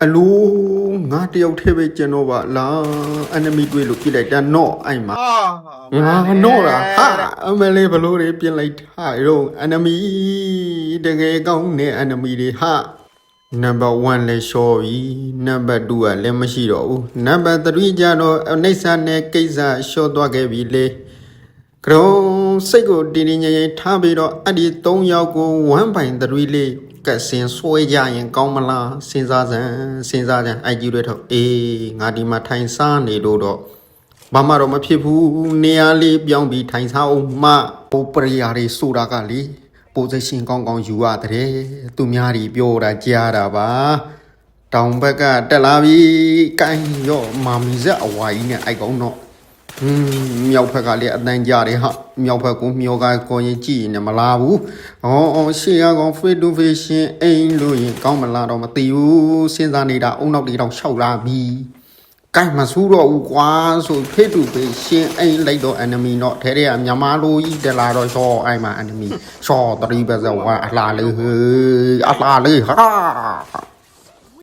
အလိုငါတယောက်ထဲပဲကျွန်တော်ပါလားအန်နမီတွေ့လို့ပြလိုက်တာနော်အဲ့မှာငါနော်လားဟာအမလေးဘလို့တွေပြင်လိုက်ထားရောအန်နမီတကယ်ကောင်းနေအန်နမီတွေဟာနံပါတ်1လဲရှော့ပြီနံပါတ်2ကလည်းမရှိတော့ဘူးနံပါတ်3ကျတော့အိဋ္ဌာနဲ့ကိစ္စရှော့သွားခဲ့ပြီလေကြောစိတ်ကိုတင်းတင်းငြိမ်ငြိမ်ထားပြီးတော့အဲ့ဒီ3ယောက်ကို1/3လေးကစင်ဆွဲကြရင်ကောင်းမလားစဉ်းစားစမ်းအိုက်ကြီးတွေထောက်အေးငါဒီမှာထိုင်စားနေလို့တော့ဘာမှတော့မဖြစ်ဘူးနေရာလေးပြောင်းပြီးထိုင်စားအောင်မှပိုပရိယာတွေဆိုတာကလေပိုစိရှင်ကောင်းကောင်းယူရတယ်သူများတွေပြောတာကြားတာပါတောင်ဘက်ကတက်လာပြီကိုင်းရောမာမီဇက်အဝါကြီးနဲ့အိုက်ကောင်းတော့မြောက်ဖက်ကလည်းအတန်းကြတယ်ဟာမြောက်ဖက်ကိုမျောကကိုရင်ကြည့်နေမလားဘူးရှေ့ကောင် face to face ရှင်အိမ်လို့ရင်ကောင်းမလားတော့မသိဘူးစဉ်းစားနေတာအုံနောက်တွေတော့ရှောက်လာပြီကိုင်းမဆူးတော့ဘူးကွာဆို face to face ရှင်အိမ်လိုက်တော့ enemy တော့ထဲထဲကမြန်မာလိုကြီးတလာတော့ရှော့အဲ့မှာ enemy ရှော့3ပါးစဝါအလားလေးဟာ